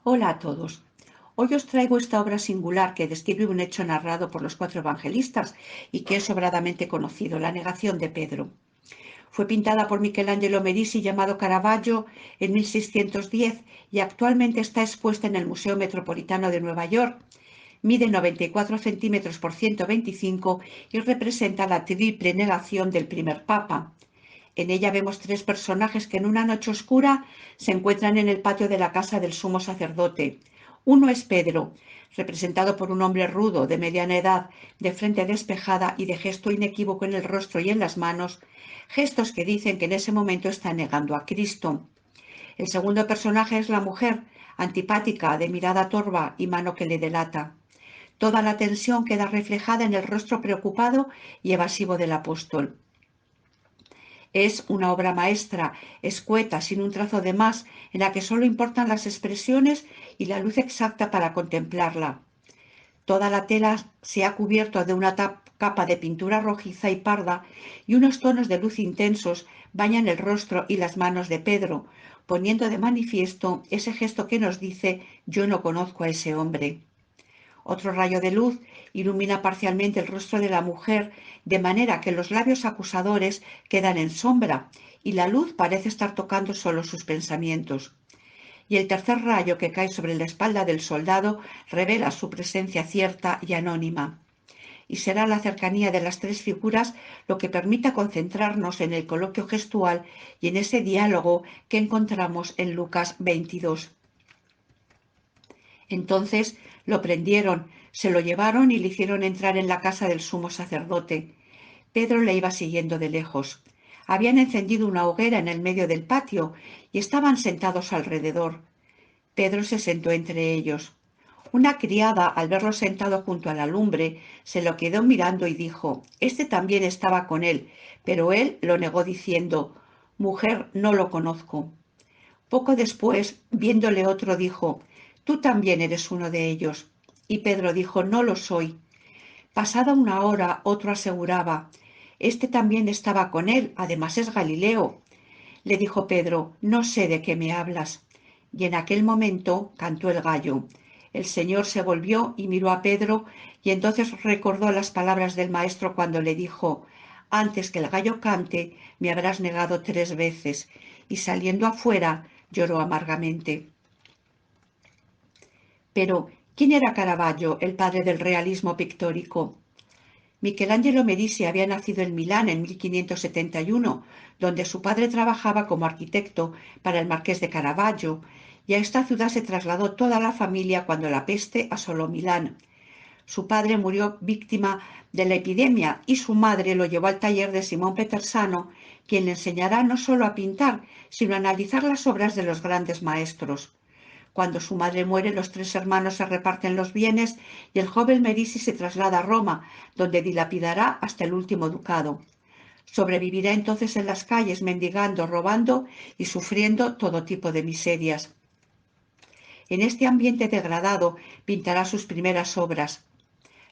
Hola a todos. Hoy os traigo esta obra singular que describe un hecho narrado por los cuatro evangelistas y que es sobradamente conocido, la negación de Pedro. Fue pintada por Michelangelo Merisi, llamado Caravaggio, en 1610 y actualmente está expuesta en el Museo Metropolitano de Nueva York. Mide 94 centímetros por 125 y representa la triple negación del primer papa. En ella vemos tres personajes que en una noche oscura se encuentran en el patio de la casa del sumo sacerdote. Uno es Pedro, representado por un hombre rudo, de mediana edad, de frente despejada y de gesto inequívoco en el rostro y en las manos, gestos que dicen que en ese momento está negando a Cristo. El segundo personaje es la mujer, antipática, de mirada torva y mano que le delata. Toda la tensión queda reflejada en el rostro preocupado y evasivo del apóstol. Es una obra maestra, escueta, sin un trazo de más, en la que solo importan las expresiones y la luz exacta para contemplarla. Toda la tela se ha cubierto de una capa de pintura rojiza y parda y unos tonos de luz intensos bañan el rostro y las manos de Pedro, poniendo de manifiesto ese gesto que nos dice: yo no conozco a ese hombre. Otro rayo de luz ilumina parcialmente el rostro de la mujer, de manera que los labios acusadores quedan en sombra y la luz parece estar tocando solo sus pensamientos. Y el tercer rayo que cae sobre la espalda del soldado revela su presencia cierta y anónima. Y será la cercanía de las tres figuras lo que permita concentrarnos en el coloquio gestual y en ese diálogo que encontramos en Lucas 22. Entonces lo prendieron, se lo llevaron y le hicieron entrar en la casa del sumo sacerdote. Pedro le iba siguiendo de lejos. Habían encendido una hoguera en el medio del patio y estaban sentados alrededor. Pedro se sentó entre ellos. Una criada, al verlo sentado junto a la lumbre, se lo quedó mirando y dijo: «Este también estaba con él», pero él lo negó diciendo: «Mujer, no lo conozco». Poco después, viéndole otro, dijo: «Tú también eres uno de ellos». Y Pedro dijo: «No lo soy». Pasada una hora, otro aseguraba: «Este también estaba con él, además es Galileo». Le dijo Pedro: «No sé de qué me hablas». Y en aquel momento cantó el gallo. El Señor se volvió y miró a Pedro, y entonces recordó las palabras del Maestro cuando le dijo: «Antes que el gallo cante, me habrás negado 3 veces». Y saliendo afuera, lloró amargamente. Pero, ¿quién era Caravaggio, el padre del realismo pictórico? Michelangelo Merisi había nacido en Milán en 1571, donde su padre trabajaba como arquitecto para el marqués de Caravaggio, y a esta ciudad se trasladó toda la familia cuando la peste asoló Milán. Su padre murió víctima de la epidemia y su madre lo llevó al taller de Simón Petersano, quien le enseñará no solo a pintar, sino a analizar las obras de los grandes maestros. Cuando su madre muere, los 3 hermanos se reparten los bienes y el joven Merisi se traslada a Roma, donde dilapidará hasta el último ducado. Sobrevivirá entonces en las calles, mendigando, robando y sufriendo todo tipo de miserias. En este ambiente degradado pintará sus primeras obras.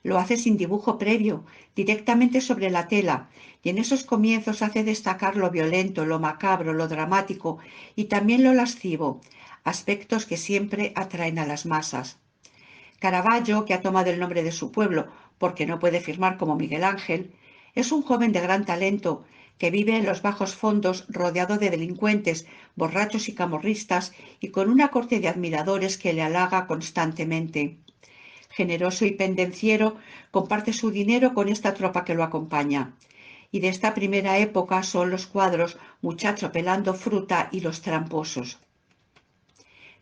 Lo hace sin dibujo previo, directamente sobre la tela, y en esos comienzos hace destacar lo violento, lo macabro, lo dramático y también lo lascivo, aspectos que siempre atraen a las masas. Caravaggio, que ha tomado el nombre de su pueblo porque no puede firmar como Miguel Ángel, es un joven de gran talento que vive en los bajos fondos rodeado de delincuentes, borrachos y camorristas y con una corte de admiradores que le halaga constantemente. Generoso y pendenciero, comparte su dinero con esta tropa que lo acompaña. Y de esta primera época son los cuadros Muchacho pelando fruta y Los tramposos.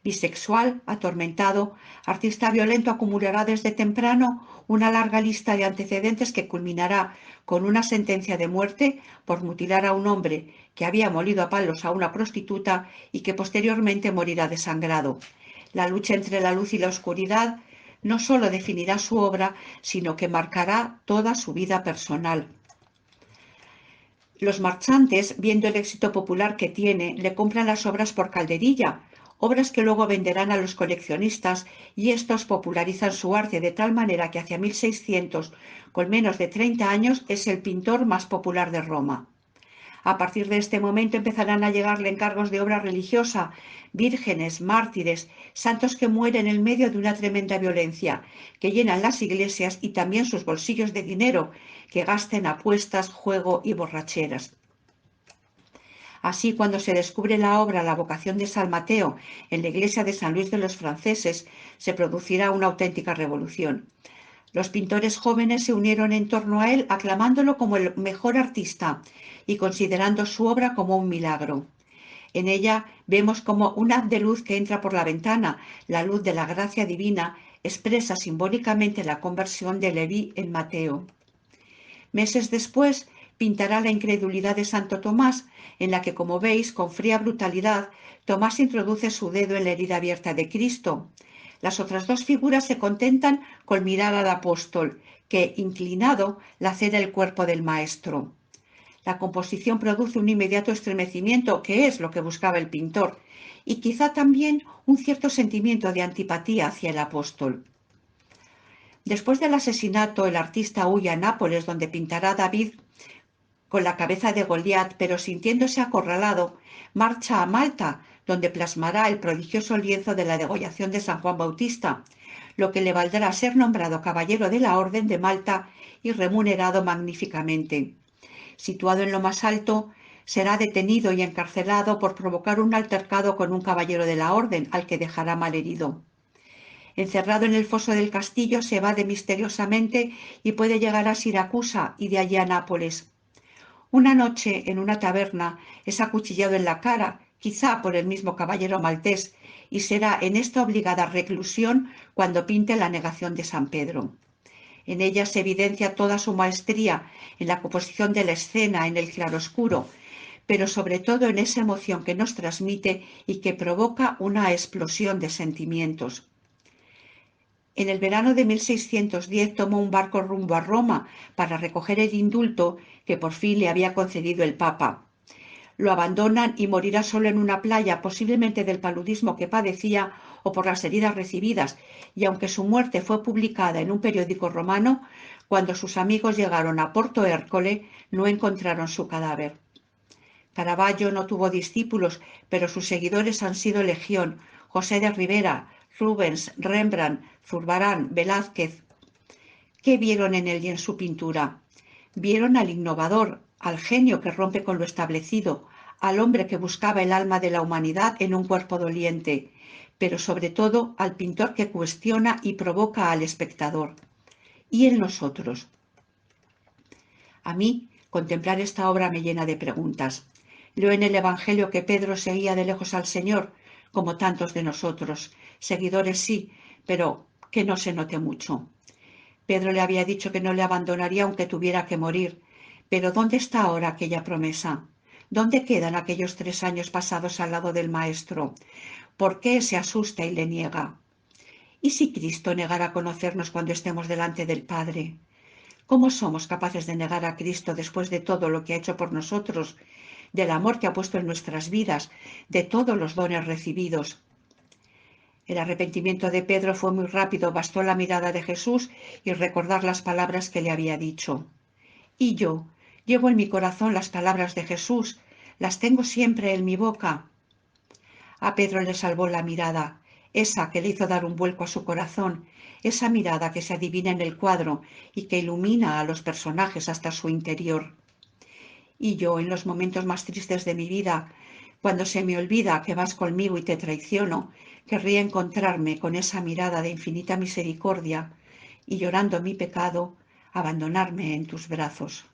Bisexual, atormentado, artista violento, acumulará desde temprano una larga lista de antecedentes que culminará con una sentencia de muerte por mutilar a un hombre que había molido a palos a una prostituta y que posteriormente morirá desangrado. La lucha entre la luz y la oscuridad no solo definirá su obra, sino que marcará toda su vida personal. Los marchantes, viendo el éxito popular que tiene, le compran las obras por calderilla, obras que luego venderán a los coleccionistas, y estos popularizan su arte de tal manera que hacia 1600, con menos de 30 años, es el pintor más popular de Roma. A partir de este momento empezarán a llegarle encargos de obra religiosa, vírgenes, mártires, santos que mueren en medio de una tremenda violencia, que llenan las iglesias y también sus bolsillos de dinero, que gasta en apuestas, juego y borracheras. Así, cuando se descubre la obra La vocación de San Mateo en la iglesia de San Luis de los Franceses, se producirá una auténtica revolución. Los pintores jóvenes se unieron en torno a él, aclamándolo como el mejor artista y considerando su obra como un milagro. En ella vemos como un haz de luz que entra por la ventana, la luz de la gracia divina, expresa simbólicamente la conversión de Leví en Mateo. Meses después pintará la incredulidad de Santo Tomás, en la que, como veis, con fría brutalidad, Tomás introduce su dedo en la herida abierta de Cristo. Las otras dos figuras se contentan con mirar al apóstol, que, inclinado, lacera el cuerpo del Maestro. La composición produce un inmediato estremecimiento, que es lo que buscaba el pintor, y quizá también un cierto sentimiento de antipatía hacia el apóstol. Después del asesinato, el artista huye a Nápoles, donde pintará David con la cabeza de Goliat, pero sintiéndose acorralado, marcha a Malta, donde plasmará el prodigioso lienzo de la degollación de San Juan Bautista, lo que le valdrá ser nombrado caballero de la Orden de Malta y remunerado magníficamente. Situado en lo más alto, será detenido y encarcelado por provocar un altercado con un caballero de la Orden, al que dejará malherido. Encerrado en el foso del castillo, se evade misteriosamente y puede llegar a Siracusa y de allí a Nápoles. Una noche, en una taberna, es acuchillado en la cara, quizá por el mismo caballero maltés, y será en esta obligada reclusión cuando pinte la negación de San Pedro. En ella se evidencia toda su maestría en la composición de la escena, en el claroscuro, pero sobre todo en esa emoción que nos transmite y que provoca una explosión de sentimientos. En el verano de 1610 tomó un barco rumbo a Roma para recoger el indulto que por fin le había concedido el Papa. Lo abandonan y morirá solo en una playa, posiblemente del paludismo que padecía o por las heridas recibidas, y aunque su muerte fue publicada en un periódico romano, cuando sus amigos llegaron a Porto Ercole no encontraron su cadáver. Caravaggio no tuvo discípulos, pero sus seguidores han sido legión: José de Rivera, Rubens, Rembrandt, Zurbarán, Velázquez. ¿Qué vieron en él y en su pintura? Vieron al innovador, al genio que rompe con lo establecido, al hombre que buscaba el alma de la humanidad en un cuerpo doliente, pero sobre todo al pintor que cuestiona y provoca al espectador. ¿Y en nosotros? A mí, contemplar esta obra me llena de preguntas. Leo en el Evangelio que Pedro seguía de lejos al Señor, como tantos de nosotros. Seguidores sí, pero que no se note mucho. Pedro le había dicho que no le abandonaría aunque tuviera que morir. Pero ¿dónde está ahora aquella promesa? ¿Dónde quedan aquellos 3 años pasados al lado del Maestro? ¿Por qué se asusta y le niega? ¿Y si Cristo negara conocernos cuando estemos delante del Padre? ¿Cómo somos capaces de negar a Cristo después de todo lo que ha hecho por nosotros, del amor que ha puesto en nuestras vidas, de todos los dones recibidos? El arrepentimiento de Pedro fue muy rápido, bastó la mirada de Jesús y recordar las palabras que le había dicho. Y yo, llevo en mi corazón las palabras de Jesús, las tengo siempre en mi boca. A Pedro le salvó la mirada, esa que le hizo dar un vuelco a su corazón, esa mirada que se adivina en el cuadro y que ilumina a los personajes hasta su interior. Y yo, en los momentos más tristes de mi vida, cuando se me olvida que vas conmigo y te traiciono, querría encontrarme con esa mirada de infinita misericordia y, llorando mi pecado, abandonarme en tus brazos.